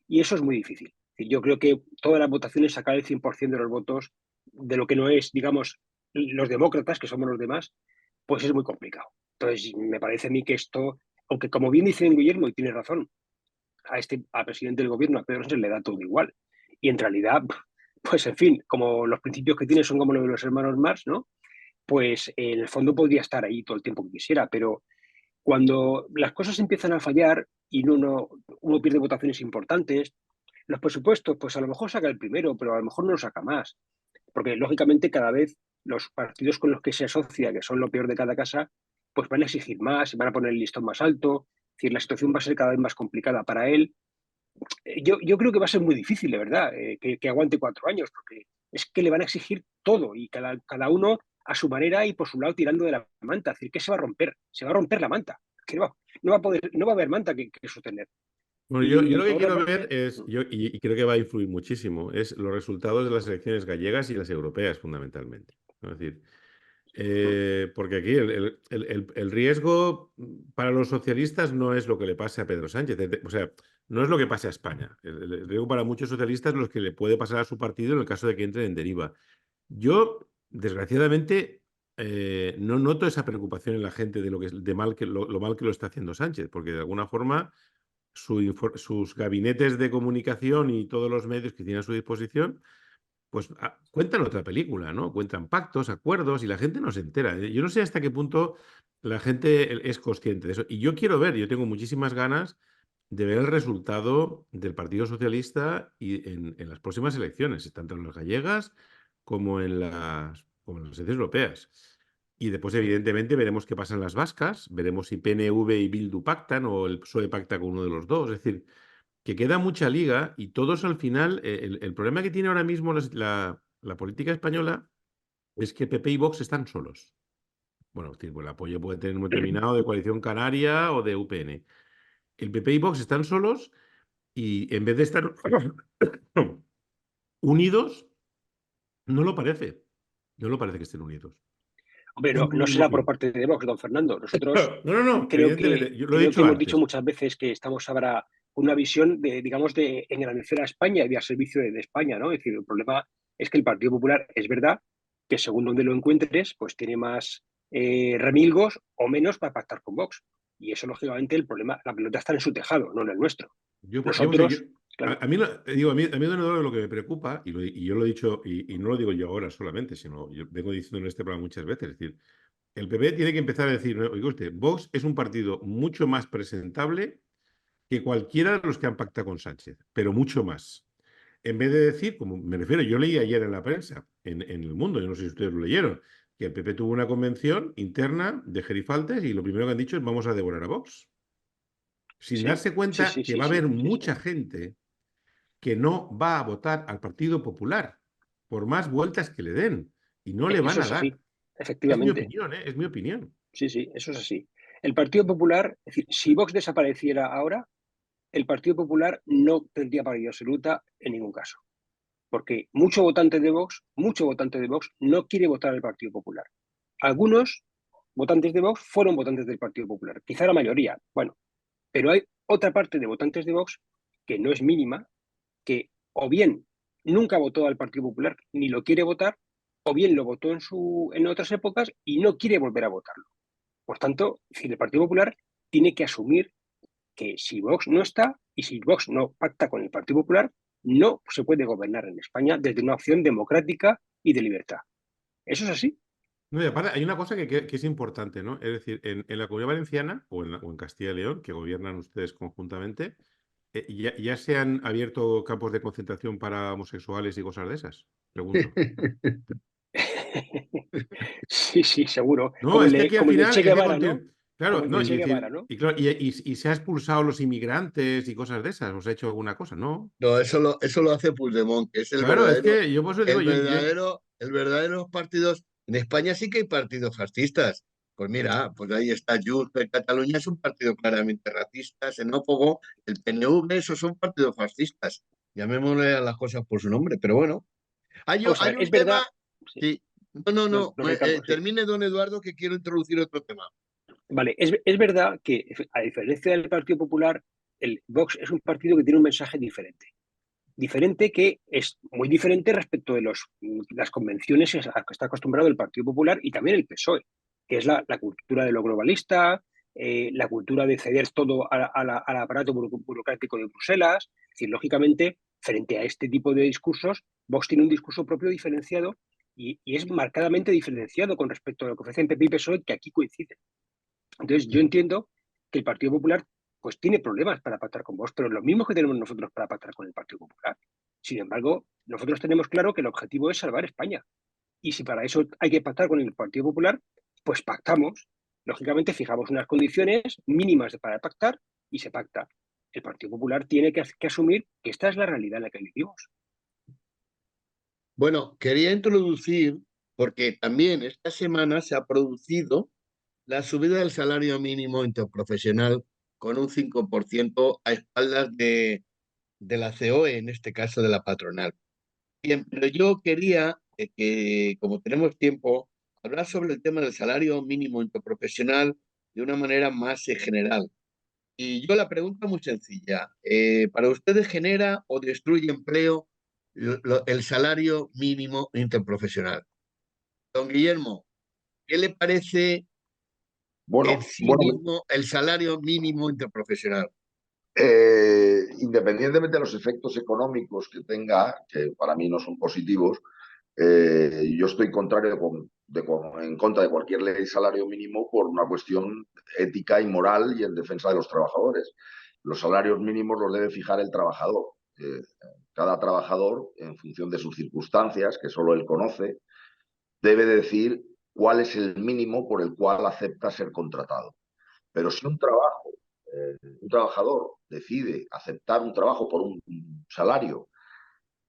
B: Y eso es muy difícil. Es decir, yo creo que todas las votaciones, sacar el 100% de los votos de lo que no es, digamos, los demócratas, que somos los demás, pues es muy complicado. Entonces, me parece a mí que esto, aunque como bien dice Guillermo, y tiene razón, al presidente del gobierno, a Pedro Sánchez, le da todo igual. Y en realidad, pues en fin, como los principios que tiene son como los de los hermanos Marx, ¿no? Pues en el fondo podría estar ahí todo el tiempo que quisiera, pero cuando las cosas empiezan a fallar y uno pierde votaciones importantes, los presupuestos, pues a lo mejor saca el primero, pero a lo mejor no lo saca más, porque lógicamente cada vez los partidos con los que se asocia, que son lo peor de cada casa, pues van a exigir más, van a poner el listón más alto. Es decir, la situación va a ser cada vez más complicada para él. Yo creo que va a ser muy difícil, de verdad, que aguante 4 años, porque es que le van a exigir todo y cada uno a su manera y por su lado tirando de la manta. Es decir, que se va a romper, la manta. Que no va a haber manta que sostener.
C: Bueno, yo
B: Y
C: lo que
B: por otra
C: quiero
B: parte,
C: ver es, y creo que va a influir muchísimo, es los resultados de las elecciones gallegas y las europeas, fundamentalmente. Es decir, porque aquí el riesgo para los socialistas no es lo que le pase a Pedro Sánchez, o sea, no es lo que pase a España. El riesgo para muchos socialistas es lo que le puede pasar a su partido en el caso de que entre en deriva. Yo, desgraciadamente, no noto esa preocupación en la gente de lo mal que lo está haciendo Sánchez, porque de alguna forma sus gabinetes de comunicación y todos los medios que tiene a su disposición, pues cuentan otra película, ¿no? Cuentan pactos, acuerdos y la gente no se entera. Yo no sé hasta qué punto la gente es consciente de eso. Y yo quiero ver, yo tengo muchísimas ganas de ver el resultado del Partido Socialista en las próximas elecciones, tanto en las gallegas como en las elecciones europeas. Y después, evidentemente, veremos qué pasa en las vascas, veremos si PNV y Bildu pactan o el PSOE pacta con uno de los dos. Es decir, que queda mucha liga y todos al final, el problema que tiene ahora mismo la política española es que PP y Vox están solos. Bueno, es decir, pues el apoyo puede tener un determinado de Coalición Canaria o de UPN. El PP y Vox están solos y en vez de estar unidos, no lo parece. No lo parece que estén unidos.
B: hombre,
C: Es mi
B: no
C: humilde
B: será por
C: opinión.
B: parte de Vox, don Fernando. Nosotros
C: No,
B: creo
C: evidentemente,
B: que,
C: yo lo he
B: creo que
C: dicho
B: hemos dicho
C: antes.
B: muchas veces que estamos ahora con una visión de, digamos, de engrandecer a España y al servicio de España, ¿no? Es decir, el problema es que el Partido Popular es verdad que según donde lo encuentres, pues tiene más remilgos o menos para pactar con Vox. Y eso, lógicamente, el problema, la pelota está en su tejado, no en el nuestro. Nosotros, claro,
C: A mí, digo, a mí lo que me preocupa, y yo lo he dicho, y no lo digo yo ahora solamente, sino yo vengo diciendo en este programa muchas veces, es decir, el PP tiene que empezar a decir, "No, oiga usted, Vox es un partido mucho más presentable que cualquiera de los que han pactado con Sánchez, pero mucho más. En vez de decir, como me refiero, yo leí ayer en la prensa, en El Mundo, yo no sé si ustedes lo leyeron, que el PP tuvo una convención interna de gerifaltes y lo primero que han dicho es vamos a devorar a Vox. Sin
B: sí,
C: darse
B: sí,
C: cuenta
B: sí,
C: que
B: sí,
C: va a
B: sí,
C: haber
B: sí, sí.
C: mucha gente que no va a votar al Partido Popular, por más vueltas que le den, y no le van
B: Eso
C: a
B: es así,
C: dar. Es mi
B: efectivamente.
C: opinión, ¿eh? Es mi opinión.
B: Sí, sí, eso es así. El Partido Popular, es decir, si Vox desapareciera ahora, el Partido Popular no tendría mayoría absoluta en ningún caso. Porque mucho votante de Vox no quiere votar al Partido Popular. Algunos votantes de Vox fueron votantes del Partido Popular, quizá la mayoría, bueno, pero hay otra parte de votantes de Vox que no es mínima, que o bien nunca votó al Partido Popular ni lo quiere votar, o bien lo votó en otras épocas y no quiere volver a votarlo. Por tanto, si el Partido Popular tiene que asumir que si Vox no está y si Vox no pacta con el Partido Popular, no se puede gobernar en España desde una opción democrática y de libertad. Eso es así.
C: No, y aparte, hay una cosa que es importante, ¿no? Es decir, en la Comunidad Valenciana o en Castilla y León, que gobiernan ustedes conjuntamente, ya se han abierto campos de concentración para homosexuales y cosas de esas, pregunto.
B: Sí, sí, seguro.
C: No, es que aquí al
B: Como el de
C: final
B: Che
C: es que
B: Guevara, ¿no? Como
C: claro,
B: el
C: no,
B: de
C: y
B: Che Guevara,
C: decir,
B: ¿no?
C: y se ha expulsado a los inmigrantes y cosas de esas, ¿os ha hecho alguna cosa? No.
A: No, eso lo hace Puigdemont, que es
C: Claro, es que yo por eso digo,
A: el verdadero partidos. En España sí que hay partidos fascistas. Pues mira, pues ahí está Junts per Cataluña, es un partido claramente racista, xenófobo. El PNV, esos son partidos fascistas. Llamémosle a las cosas por su nombre, pero bueno.
B: Vamos a
A: Hay
B: ver,
A: un
B: es
A: tema.
B: verdad. Sí,
A: Sí. No,
B: don Ricardo, sí.
A: termine, don Eduardo, que quiero introducir otro tema.
B: Vale, es verdad que, a diferencia del Partido Popular, el Vox es un partido que tiene un mensaje diferente. Diferente que es muy diferente respecto de las convenciones a las que está acostumbrado el Partido Popular y también el PSOE, que es la cultura de lo globalista, la cultura de ceder todo al aparato burocrático de Bruselas. Es decir, lógicamente, frente a este tipo de discursos, Vox tiene un discurso propio diferenciado y es marcadamente diferenciado con respecto a lo que ofrecen PP y PSOE, que aquí coinciden. Entonces, yo entiendo que el Partido Popular pues tiene problemas para pactar con Vox, pero los mismos que tenemos nosotros para pactar con el Partido Popular. Sin embargo, nosotros tenemos claro que el objetivo es salvar España Y si para eso hay que pactar con el Partido Popular, pues pactamos. Lógicamente fijamos unas condiciones mínimas para pactar y se pacta. El Partido Popular tiene que asumir que esta es la realidad en la que vivimos.
A: Bueno, quería introducir, porque también esta semana se ha producido la subida del salario mínimo interprofesional con un 5% a espaldas de la COE, en este caso de la patronal. Bien, pero yo quería que, como tenemos tiempo, hablar sobre el tema del salario mínimo interprofesional de una manera más general. Y yo la pregunta muy sencilla. ¿Para ustedes genera o destruye empleo el salario mínimo interprofesional? Don Guillermo, ¿qué le parece en
D: Bueno,
A: sí
D: bueno,
A: mismo el salario mínimo interprofesional?
D: independientemente de los efectos económicos que tenga, que para mí no son positivos, yo estoy en contra de cualquier ley de salario mínimo por una cuestión ética y moral y en defensa de los trabajadores. Los salarios mínimos los debe fijar el trabajador. Cada trabajador, en función de sus circunstancias, que solo él conoce, debe decir cuál es el mínimo por el cual acepta ser contratado. Pero si un trabajador decide aceptar un trabajo por un salario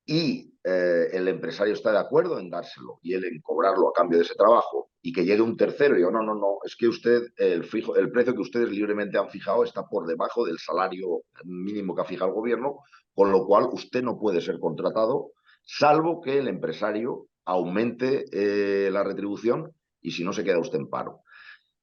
D: y el empresario está de acuerdo en dárselo y él en cobrarlo a cambio de ese trabajo y que llegue un tercero y diga, no, no, no, es que usted, el precio que ustedes libremente han fijado está por debajo del salario mínimo que ha fijado el gobierno, con lo cual usted no puede ser contratado, salvo que el empresario aumente la retribución y si no se queda usted en paro.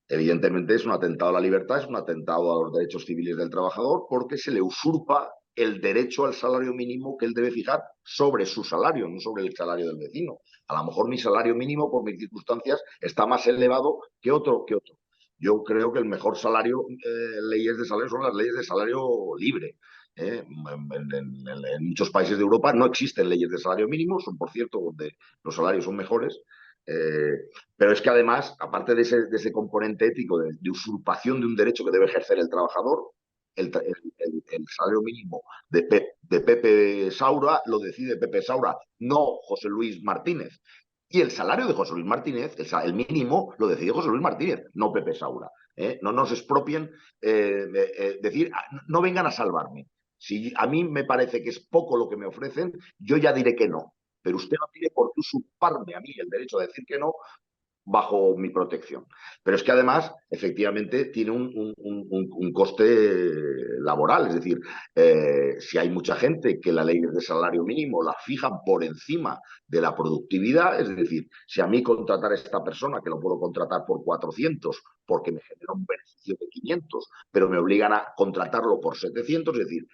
D: Evidentemente es un atentado a la libertad, es un atentado a los derechos civiles del trabajador porque se le usurpa el derecho al salario mínimo que él debe fijar sobre su salario, no sobre el salario del vecino. A lo mejor mi salario mínimo, por mis circunstancias, está más elevado que otro. Yo creo que el mejor salario, leyes de salario, son las leyes de salario libre. En muchos países de Europa no existen leyes de salario mínimo, son por cierto donde los salarios son mejores. Eh, pero es que además, aparte de ese componente ético de usurpación de un derecho que debe ejercer el trabajador, el salario mínimo de Pepe Saura lo decide Pepe Saura, no José Luis Martínez. Y el salario de José Luis Martínez, el mínimo, lo decide José Luis Martínez, no Pepe Saura. No nos expropien decir, no vengan a salvarme. Si a mí me parece que es poco lo que me ofrecen, yo ya diré que no. Pero usted no tiene por qué usurparme a mí el derecho a decir que no bajo mi protección. Pero es que además, efectivamente, tiene un coste laboral. Es decir, si hay mucha gente que la ley de salario mínimo la fijan por encima de la productividad, es decir, si a mí contratar a esta persona, que lo puedo contratar por 400 porque me genera un beneficio de 500, pero me obligan a contratarlo por 700, es decir,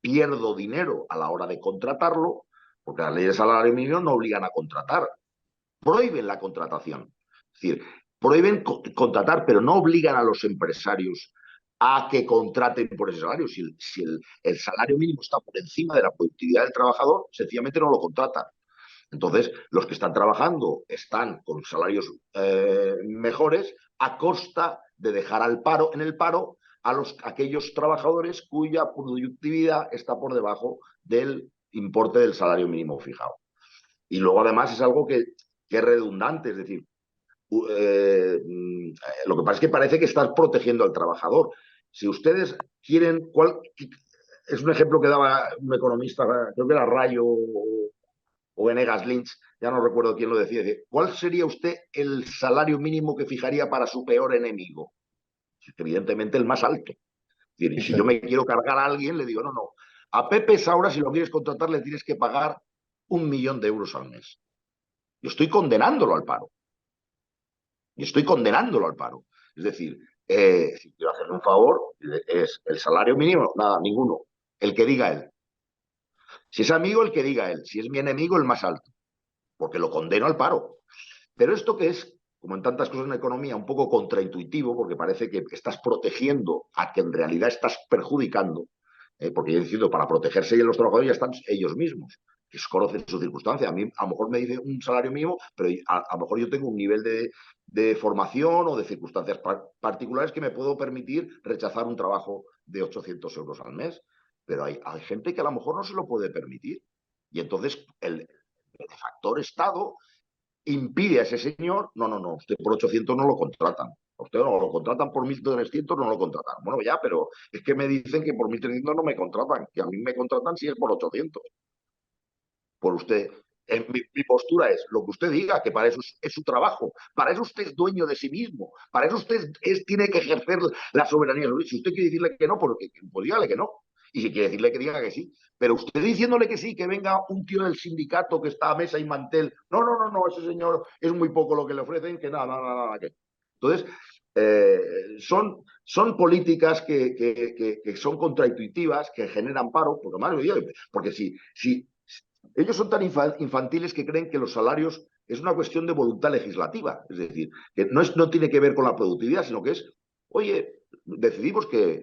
D: pierdo dinero a la hora de contratarlo, porque las leyes de salario mínimo no obligan a contratar, prohíben la contratación. Es decir, prohíben contratar, pero no obligan a los empresarios a que contraten por ese salario. Si el salario mínimo está por encima de la productividad del trabajador, sencillamente no lo contratan. Entonces, los que están trabajando están con salarios mejores a costa de dejar en el paro a aquellos trabajadores cuya productividad está por debajo del importe del salario mínimo fijado. Y luego, además, es algo que es redundante, es decir, lo que pasa es que parece que estás protegiendo al trabajador. Si ustedes quieren, es un ejemplo que daba un economista, creo que era Rayo o Venegas Lynch, ya no recuerdo quién lo decía, ¿cuál sería usted el salario mínimo que fijaría para su peor enemigo? Evidentemente el más alto. Es decir, si yo me quiero cargar a alguien, le digo, no, no, a Pepe Saura, si lo quieres contratar, le tienes que pagar 1 millón de euros al mes. Yo estoy condenándolo al paro. Y estoy condenándolo al paro. Es decir, si quiero hacerle un favor, es el salario mínimo, nada, ninguno. El que diga él. Si es amigo, el que diga él. Si es mi enemigo, el más alto. Porque lo condeno al paro. Pero esto que es, como en tantas cosas en la economía, un poco contraintuitivo, porque parece que estás protegiendo a que en realidad estás perjudicando, porque yo entiendo, para protegerse los trabajadores ya están ellos mismos, que conocen sus circunstancias. A mí a lo mejor me dice un salario mínimo, pero a lo mejor yo tengo un nivel de formación o de circunstancias particulares que me puedo permitir rechazar un trabajo de 800 euros al mes. Pero hay gente que a lo mejor no se lo puede permitir. Y entonces el factor Estado impide a ese señor, no, usted por 800 no lo contratan. A usted no lo contratan por 1.300, no lo contratan. Bueno, ya, pero es que me dicen que por 1.300 no me contratan, que a mí me contratan si es por 800. Por usted. Mi postura es lo que usted diga, que para eso es su trabajo, para eso usted es dueño de sí mismo, para eso usted tiene que ejercer la soberanía. Si usted quiere decirle que no, pues dígale que no. Y si quiere decirle que diga que sí. Pero usted diciéndole que sí, que venga un tío del sindicato que está a mesa y mantel, no, ese señor es muy poco lo que le ofrecen, que nada. Que... Entonces, son políticas que son contraintuitivas, que generan paro, porque si ellos son tan infantiles que creen que los salarios es una cuestión de voluntad legislativa. Es decir, que no tiene que ver con la productividad, sino que es, oye, decidimos que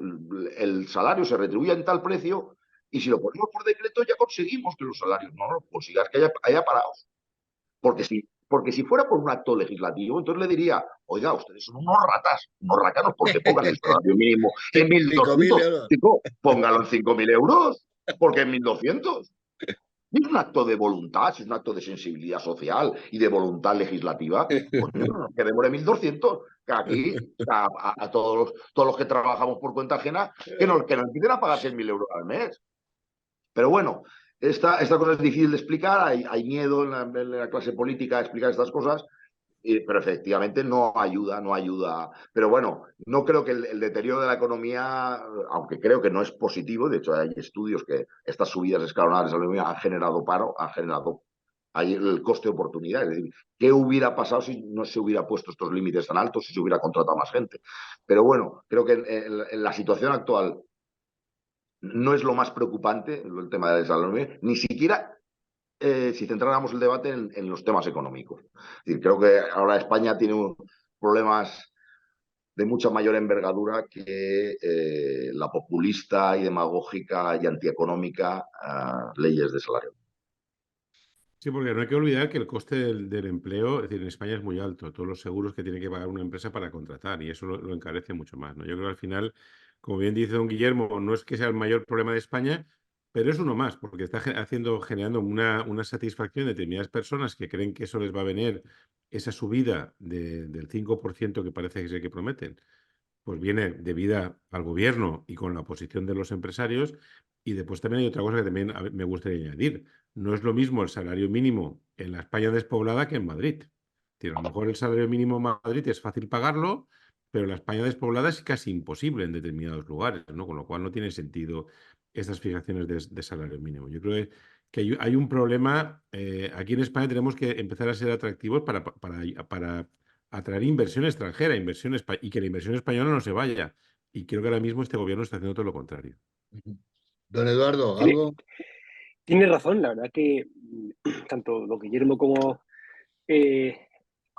D: el salario se retribuya en tal precio y si lo ponemos por decreto ya conseguimos que los salarios no lo consigas, que haya parados. Porque si fuera por un acto legislativo, entonces le diría, oiga, ustedes son unos ratas, unos rácanos, porque pongan el salario mínimo en
A: 5.000
D: 1.200.
A: euros.
D: Chico, póngalo en 5.000 euros, porque en 1.200. Es un acto de voluntad, es un acto de sensibilidad social y de voluntad legislativa. Pues no, que demore 1.200, que aquí a todos los que trabajamos por cuenta ajena, que nos empiecen a pagar 6.000 euros al mes. Pero bueno, esta cosa es difícil de explicar, hay miedo en la clase política a explicar estas cosas, pero efectivamente no ayuda. Pero bueno, no creo que el deterioro de la economía, aunque creo que no es positivo, de hecho hay estudios que estas subidas escalonadas de la economía han generado paro, hay el coste de oportunidad. Es decir, ¿qué hubiera pasado si no se hubiera puesto estos límites tan altos, si se hubiera contratado más gente? Pero bueno, creo que en la situación actual no es lo más preocupante el tema de la economía, ni siquiera si centráramos el debate en los temas económicos. Es decir, creo que ahora España tiene problemas de mucha mayor envergadura que la populista y demagógica y antieconómica leyes de salario.
C: Sí, porque no hay que olvidar que el coste del empleo, es decir, en España es muy alto, todos los seguros que tiene que pagar una empresa para contratar, y eso lo encarece mucho más, ¿no? Yo creo que al final, como bien dice don Guillermo, no es que sea el mayor problema de España, pero es uno más, porque está generando una satisfacción de determinadas personas que creen que eso les va a venir, esa subida del 5% que parece que es el que prometen, pues viene debida al gobierno y con la oposición de los empresarios. Y después también hay otra cosa que también me gustaría añadir. No es lo mismo el salario mínimo en la España despoblada que en Madrid. A lo mejor el salario mínimo en Madrid es fácil pagarlo, pero en la España despoblada es casi imposible en determinados lugares, ¿no? Con lo cual no tiene sentido estas fijaciones de salario mínimo. Yo creo que hay un problema. Aquí en España tenemos que empezar a ser atractivos para atraer inversión extranjera, y que la inversión española no se vaya. Y creo que ahora mismo este gobierno está haciendo todo lo contrario.
A: Don Eduardo,
B: Tiene,
A: ¿algo?
B: tiene razón, la verdad que tanto don Guillermo como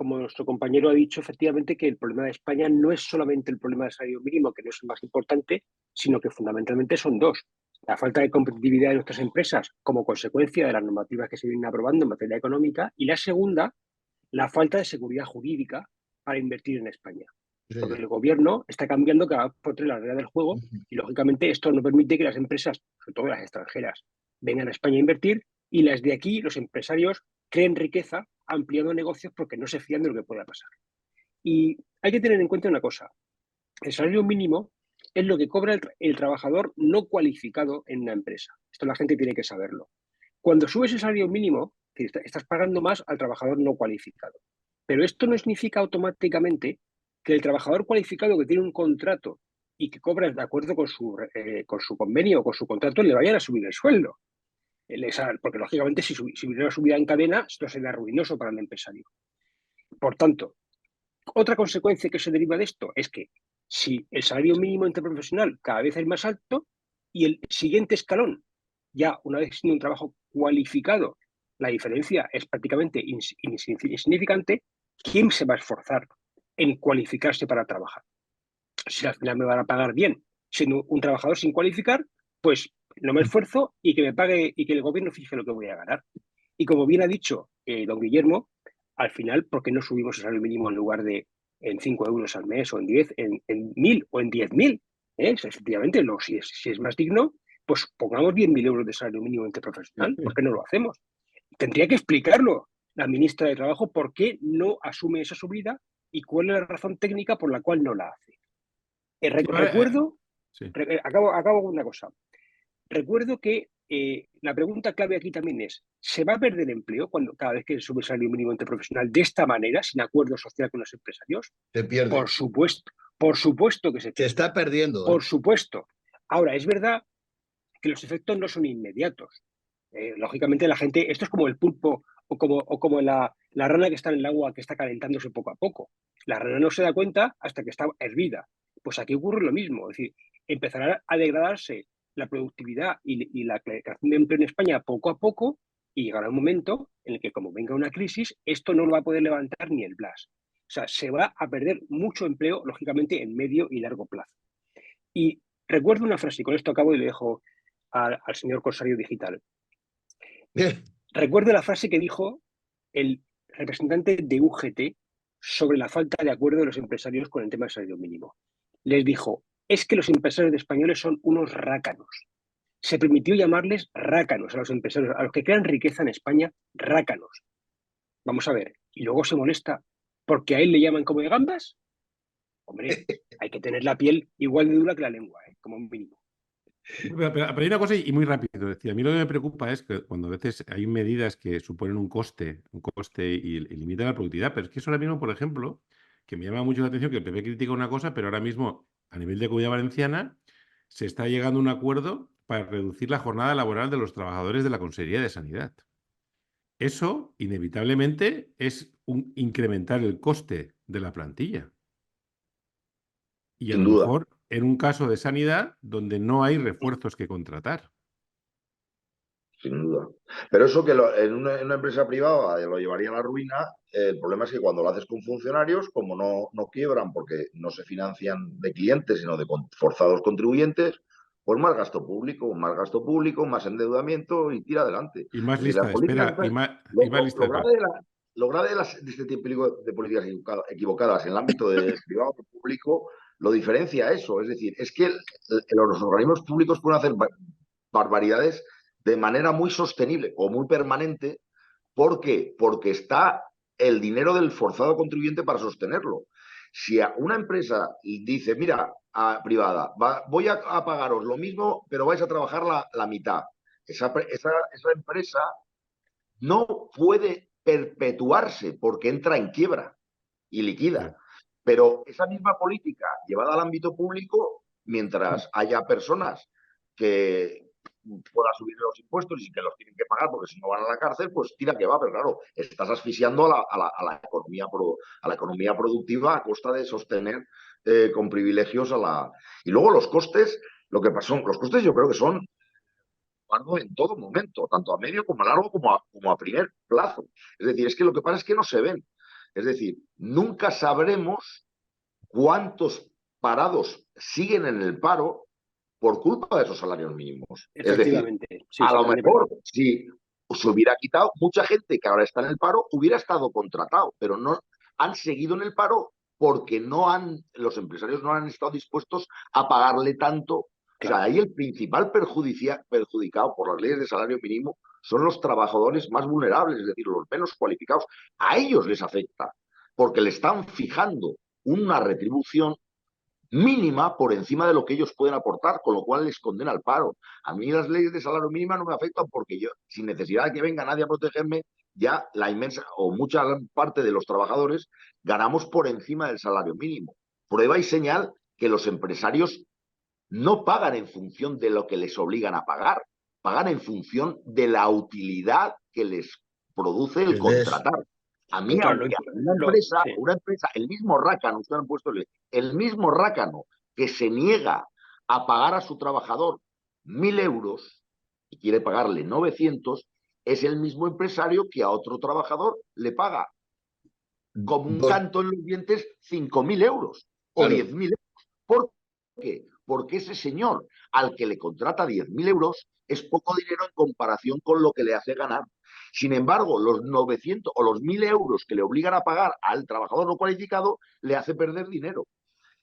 B: nuestro compañero ha dicho, efectivamente, que el problema de España no es solamente el problema del salario mínimo, que no es el más importante, sino que fundamentalmente son dos. La falta de competitividad de nuestras empresas como consecuencia de las normativas que se vienen aprobando en materia económica, y la segunda, la falta de seguridad jurídica para invertir en España.
A: Sí.
B: Porque el gobierno está cambiando cada vez por tres las reglas del juego y, lógicamente, esto no permite que las empresas, sobre todo las extranjeras, vengan a España a invertir y las de aquí, los empresarios, creen riqueza ampliando negocios porque no se fían de lo que pueda pasar. Y hay que tener en cuenta una cosa. El salario mínimo es lo que cobra el trabajador no cualificado en una empresa. Esto la gente tiene que saberlo. Cuando subes el salario mínimo, estás pagando más al trabajador no cualificado. Pero esto no significa automáticamente que el trabajador cualificado que tiene un contrato y que cobra de acuerdo con su convenio o con su contrato le vayan a subir el sueldo. Porque, lógicamente, si hubiera una subida en cadena, esto sería ruinoso para el empresario. Por tanto, otra consecuencia que se deriva de esto es que si el salario mínimo interprofesional cada vez es más alto y el siguiente escalón, ya una vez siendo un trabajo cualificado, la diferencia es prácticamente insignificante, ¿quién se va a esforzar en cualificarse para trabajar? Si al final me van a pagar bien siendo un trabajador sin cualificar, pues no me esfuerzo y que me pague y que el gobierno fije lo que voy a ganar. Y como bien ha dicho don Guillermo, al final, ¿por qué no subimos el salario mínimo en lugar de en 5 euros al mes o en 10, en 1.000 o en 10.000? Efectivamente, si es más digno, pues pongamos 10.000 euros de salario mínimo interprofesional. ¿Por qué no lo hacemos? Tendría que explicarlo. la ministra de Trabajo, por qué no asume esa subida y cuál es la razón técnica por la cual no la hace. Recuerdo,
C: sí.
B: acabo con una cosa. Recuerdo que la pregunta clave aquí también es, ¿se va a perder empleo cada vez que se sube el salario mínimo interprofesional de esta manera, sin acuerdo social con los empresarios?
A: Se pierde.
B: Por supuesto que se
A: Se
B: pierde.
A: está perdiendo.
B: Por supuesto. Ahora, es verdad que los efectos no son inmediatos. Lógicamente la gente, esto es como el pulpo o como la rana que está en el agua que está calentándose poco a poco. La rana no se da cuenta hasta que está hervida. Pues aquí ocurre lo mismo, es decir, empezará a degradarse la productividad y la creación de empleo en España poco a poco y llegará un momento en el que como venga una crisis, esto no lo va a poder levantar ni el Blas. O sea, se va a perder mucho empleo, lógicamente, en medio y largo plazo. Y recuerdo una frase, y con esto acabo y le dejo al señor Corsario Digital. Recuerdo la frase que dijo el representante de UGT sobre la falta de acuerdo de los empresarios con el tema del salario mínimo. Les dijo, es que los empresarios españoles son unos rácanos. Se permitió llamarles rácanos a los empresarios, a los que crean riqueza en España, rácanos. Vamos a ver, y luego se molesta porque a él le llaman como de gambas. Hombre, hay que tener la piel igual de dura que la lengua, como mínimo.
C: Pero hay una cosa y muy rápido. Decía, a mí lo que me preocupa es que cuando a veces hay medidas que suponen un coste y limitan la productividad, pero es que eso ahora mismo, por ejemplo, que me llama mucho la atención que el PP critica una cosa, pero ahora mismo a nivel de Comunidad Valenciana se está llegando a un acuerdo para reducir la jornada laboral de los trabajadores de la Consejería de Sanidad. Eso, inevitablemente, es incrementar el coste de la plantilla. Y a
D: Sin
C: lo
D: duda.
C: mejor en un caso de sanidad donde no hay refuerzos que contratar.
D: Sin duda. Pero eso que en una empresa privada lo llevaría a la ruina, el problema es que cuando lo haces con funcionarios, como no quiebran porque no se financian de clientes, sino de forzados contribuyentes, pues más gasto público, más endeudamiento y tira adelante.
C: Y más
D: Es decir, las
C: lista de
D: políticas,
C: espera, y más lista de espera.
D: lo grave de este tipo de políticas equivocadas en el ámbito de privado o público lo diferencia eso. Es decir, es que los organismos públicos pueden hacer barbaridades de manera muy sostenible o muy permanente. ¿Por qué? Porque está el dinero del forzado contribuyente para sostenerlo. Si a una empresa dice, mira, privada, voy a pagaros lo mismo, pero vais a trabajar la mitad, esa empresa no puede perpetuarse porque entra en quiebra y liquida. Pero esa misma política llevada al ámbito público, mientras haya personas que puedan subir los impuestos y que los tienen que pagar porque si no van a la cárcel, pues tira que va. Pero claro, estás asfixiando a la economía productiva a costa de sostener con privilegios a la... Y luego los costes, los costes yo creo que son en todo momento, tanto a medio como a largo como a primer plazo. Es decir, es que lo que pasa es que no se ven. Es decir, nunca sabremos cuántos parados siguen en el paro por culpa de esos salarios mínimos. Es decir,
B: Sí,
D: a lo mejor si se hubiera quitado, mucha gente que ahora está en el paro hubiera estado contratado, pero no han seguido en el paro porque los empresarios no han estado dispuestos a pagarle tanto. Claro. O sea, ahí el principal perjudicado por las leyes de salario mínimo son los trabajadores más vulnerables, es decir, los menos cualificados. A ellos les afecta porque le están fijando una retribución mínima por encima de lo que ellos pueden aportar, con lo cual les condena al paro. A mí las leyes de salario mínimo no me afectan porque yo, sin necesidad de que venga nadie a protegerme, ya la inmensa o mucha parte de los trabajadores ganamos por encima del salario mínimo. Prueba y señal que los empresarios no pagan en función de lo que les obligan a pagar, pagan en función de la utilidad que les produce el contratar. A mí,
B: claro,
D: una empresa, el mismo rácano, ustedes han puesto el mismo rácano que se niega a pagar a su trabajador 1.000 euros y quiere pagarle 900, es el mismo empresario que a otro trabajador le paga como un canto en los dientes 5.000 euros o 10.000 euros. ¿Por qué? Porque ese señor al que le contrata 10.000 euros es poco dinero en comparación con lo que le hace ganar. Sin embargo, los 900 o los 1.000 euros que le obligan a pagar al trabajador no cualificado le hace perder dinero.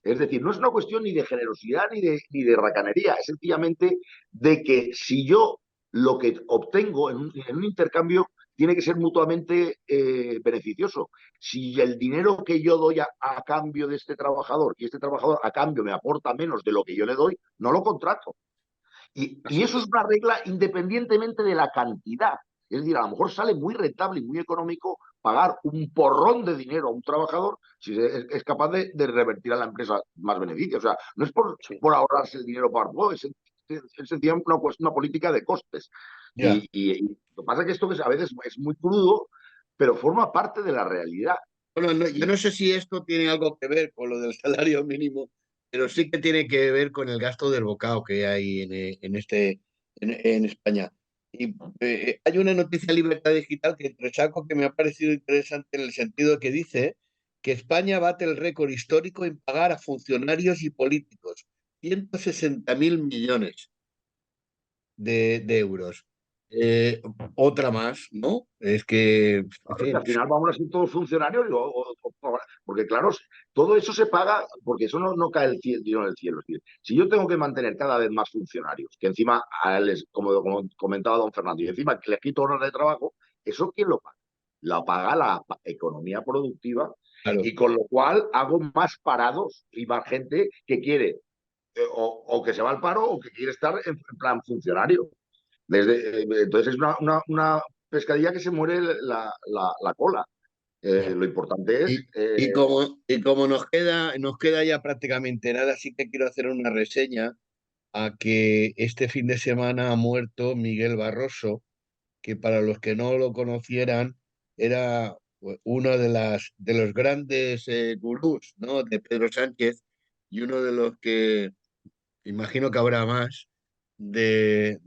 D: Es decir, no es una cuestión ni de generosidad ni de racanería, es sencillamente de que si yo lo que obtengo en un intercambio tiene que ser mutuamente beneficioso. Si el dinero que yo doy a cambio de este trabajador y este trabajador a cambio me aporta menos de lo que yo le doy, no lo contrato. Y eso es una regla independientemente de la cantidad. Es decir, a lo mejor sale muy rentable y muy económico pagar un porrón de dinero a un trabajador si es capaz de revertir a la empresa más beneficios. O sea, no es por ahorrarse el dinero para todo, es sencillamente una política de costes.
A: Ya.
D: Lo que pasa es que esto a veces es muy crudo, pero forma parte de la realidad.
A: Bueno, yo no sé si esto tiene algo que ver con lo del salario mínimo, pero sí que tiene que ver con el gasto del bocado que hay en España. Y hay una noticia de Libertad Digital que resaco que me ha parecido interesante en el sentido de que dice que España bate el récord histórico en pagar a funcionarios y políticos 160.000 millones de euros. Otra más, ¿no? Es que, en
D: Claro, que
A: fin,
D: al final vamos a ser todos funcionarios, porque claro, todo eso se paga, porque eso no cae el cielo, del cielo. Es decir, si yo tengo que mantener cada vez más funcionarios, que encima, como comentaba don Fernando, y encima que les quito horas de trabajo, ¿eso quién lo paga? La paga la economía productiva,
A: claro.
D: y con lo cual hago más parados y más gente que quiere o que se va al paro o que quiere estar en plan funcionario. Entonces es una pescadilla que se muere la cola. Lo importante es...
A: Y como nos queda ya prácticamente nada, sí que quiero hacer una reseña a que este fin de semana ha muerto Miguel Barroso, que para los que no lo conocieran era uno de los grandes gurús, ¿no? De Pedro Sánchez y uno de los que, imagino que habrá más, de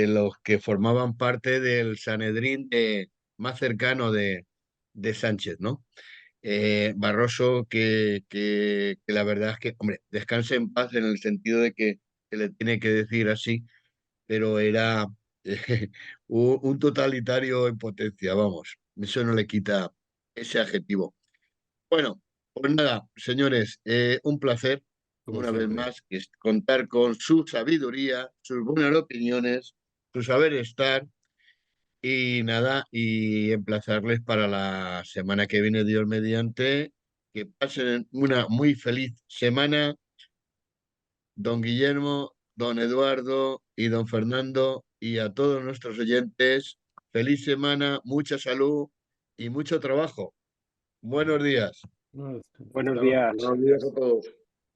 A: los que formaban parte del Sanedrín más cercano de Sánchez, ¿no? Barroso, que la verdad es que, hombre, descanse en paz en el sentido de que se le tiene que decir así, pero era un totalitario en potencia, vamos, eso no le quita ese adjetivo. Bueno, pues nada, señores, un placer,
C: Como
A: una vez
C: siempre.
A: más, que es contar con su sabiduría, sus buenas opiniones, su saber estar. Y nada, y emplazarles para la semana que viene, Dios mediante, que pasen una muy feliz semana, don Guillermo, don Eduardo y don Fernando, y a todos nuestros oyentes, feliz semana, mucha salud y mucho trabajo. Buenos días.
C: No,
B: Buenos
C: hasta ahora.
B: días.
D: Buenos días a todos.